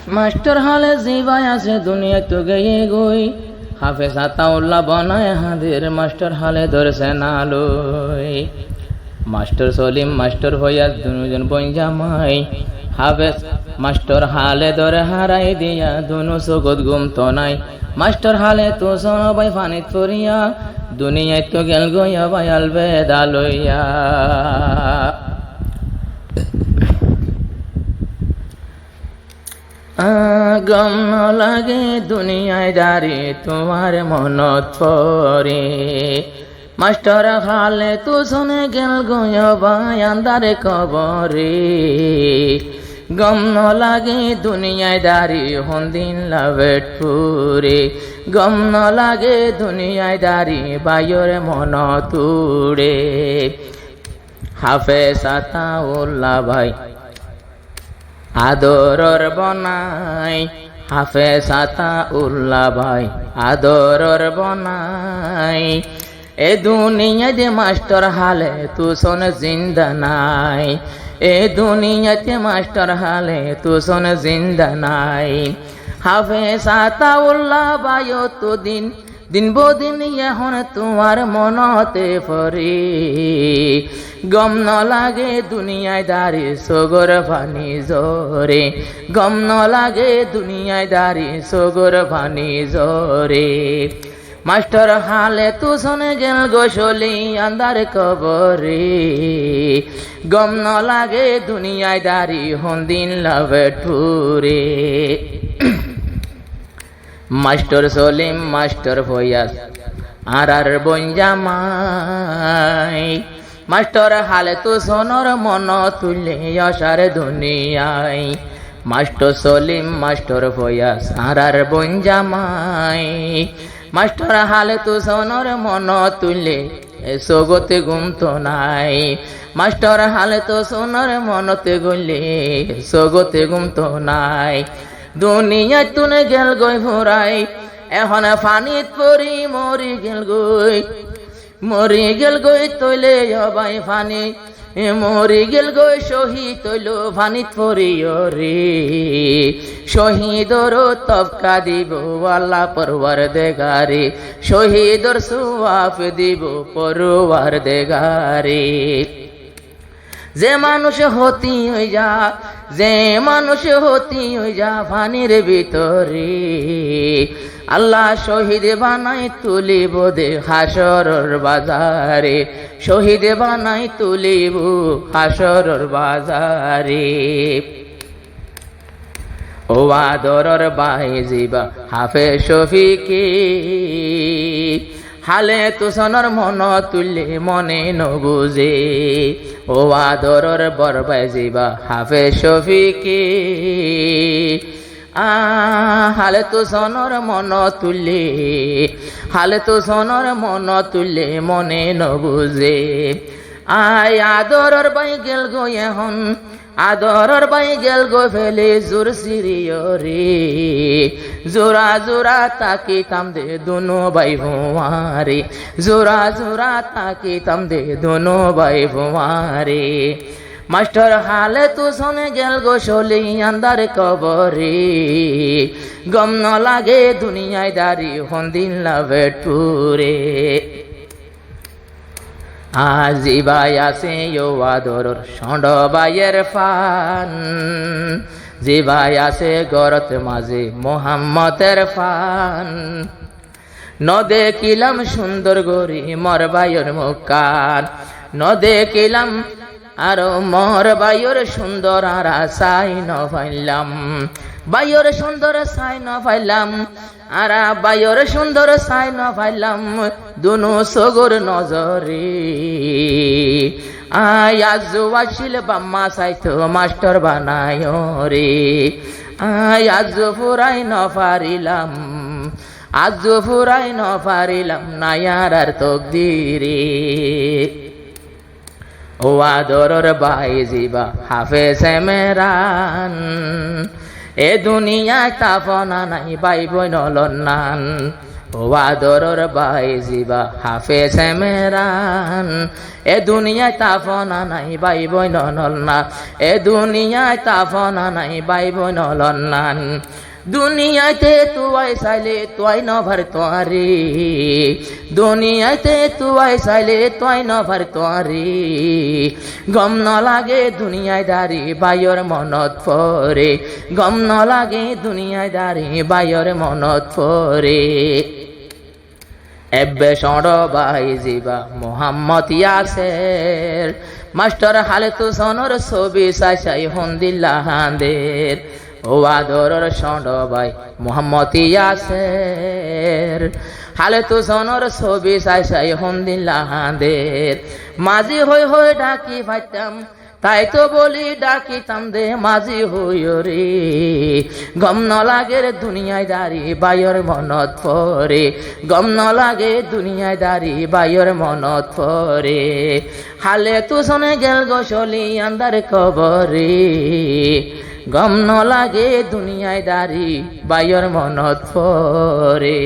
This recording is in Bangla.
মাস্টার হলে জিবাই আছে দুনিয়া তো গেয়ে গই হাফেজ আতাউল্লাহ বনায় হাদের মাস্টার হলে ধরছে না লই মাস্টার সলিম মাস্টার ফয়াজ দুজন বই জামাই হাফেজ মাস্টার হালে ধরে হারাই দিয়া দুনো চোখত ঘুম তো নাই মাস্টার হালে তো সবাই ফানিত পড়িয়া দুনিয়ায় তো গেল গইয়া বায়াল বেদা লইয়া গম লাগে দুনিয়ায় দাঁড়ি তোমার মনত পরে মাস্টার হালে তু শুনে গেল গয়াবাই আন্দারে কবরে গম লাগে দুনিয়ায় দাঁড়ি হন্দিন লাভেট পুরে গম লাগে দুনিয়ায় দাঁড়ি বায়ুর মন তুড়ে হাফেজ আতাউল্লাহ ভাই আদরর বনাই হাফেজ আতাউল্লাহ ভাই আদরর বনাই এ দুনিয়াতে মাস্টার হালে তু শোন জিন্দা নাই এ দুনিয়াতে মাস্টার হালে তু শোন জিন্দা নাই হাফেজ আতাউল্লাহ ভাই তো দিন দিন বদিন এখন তোমার মনতে পড়ে গম লাগে দুনিয়ায় দাঁড়ি সগর পানি জোরে গম লাগে দুনিয়ায় দাঁড়ি সগর পানি জোরে মাস্টার হালে তু শোনে গেল গোসলি আন্দার কবরে গম লাগে দুনিয়ায় দাঁড়ি হন্দিন লাভে ঠুরে মাস্টার সলিম মাস্টার ফয়াজ আর বই জামাই মাস্টার হালে তো সোনর মন তুলে আসার দুনিয়ায় মাস্টার সলিম মাস্টার ফয়াজ আর বই জামাই মাস্টার হালে তো সোনর মন তুলে সগতে ঘুম তো নাই মাস্টার হালে তো সোনর মনতে গলে সগতে ঘুম তো নাই দুনিয়া তুনে গেল গই ফুরাই এখন ফানিত পরি মরি গেল গই তৈলে হবাই ফানি মরি গেল গই শহীদ তৈল ফানিত পরি রে শহীদর তবকা দিব আল্লাহ পরওয়ার দেগারে শহীদর সুয়াফ দিব পরওয়ার দেগারে যে মানুষ হতি হই যা যে মানুষ হতি হই যা ফানির ভিতরে আল্লাহ শহীদ বানাই তুলিব দে হাসরর বাজারে শহীদ বানাই তুলিব হাসরর বাজারে ও আদরর বাই জিবা হাফেজ শফিকি হালে তুষণর মন তুলে মনে নবুঝে ও আদরর বরবাই জিবা হাফেজ শফিকি হালে তুষণর মন তুলে হালে তুষণর মন তুলে মনে নবুঝে আয় আদরর বাই গেল গো এখন আদরর বাই গেল গো ফেলে জোর সিরিয় রে জোরা জোরা তাকি তাম দে দুনো বাই ভুয়ারে জোরা জোরা তাকি তাম দে দুনো বাই ভুয়ারে মাস্টার হালে তু শোনে গেল গো শলি আন্দার কবরে গম লাগে দুনিয়ায় দাঁড়ি হন্দিন লাভে টুরে আজিবাই আছে আদরর ষণ্ড বাইয়ের ফান জিবাই আছে গরত মাঝে মোহাম্মতের ফান ন দেখিলাম সুন্দর গরি মর বাইয়ের মুখান ন দেখিলাম আর মর বাইয়ের সুন্দর আর সাই ন পাইলাম বাইয়ের সুন্দর সাই ন পাইলাম আর বাইয়ের সুন্দর সাই ন পাইলাম দুনো সগর নজরে আজ আসিল বাম্মা সাইতো মাস্টার বানায় রে আজ ফুরাই ন পারিলাম আজ ফুরাই ন পারিলাম নায়ার আর তকদিরে ও আদরর বাই জিবা হাফেজ মেরান এ দুনিয়ায় তাপনা নাই বাই বই নলনান ও আদরর বাই জিবা হাফেজ মেরান এ দুনিয়ায় তাফনা নাই বাই বই নল না এ দুনিয়ায় তাফনা নাই বাই বই নল না দুনিয়াতে তুই চাইলে তুই নভার তোয়ারি দুনিয়াতে তুই চাইলে তুই নভার তোয়ারি গম নলাগে দুনিয়ায় দাঁড়ি বাইর মনত ফরে গম নলাগে দুনিয়ায় দাঁড়ি বাইর মনত ফরে এব্বে সড় বাই জিবা মোহাম্মদ ইয়াসের মাস্টার হালে তু সনর ছবি চাই হন্দিল্লাহাদের ও আদরর সড় বাই মোহাম্মদ ইয়াসের হালে তু সনর ছবি চাই হন্দিল্লাহাদের মাঝি হই হই ডাকি ভাইতাম তাই তো বলি ডাকিতাম দে মাঝি হইও রে গম ন লাগে দুনিয়ায় দাঁড়ি বাইর মনত পরে গম ন লাগে দুনিয়ায় দাঁড়ি বাইর মনত পরে হালে তু শোনে গেল গোসলি আন্দার কবরে গম ন লাগে দুনিয়ায় দাঁড়ি বাইর মনত পরে।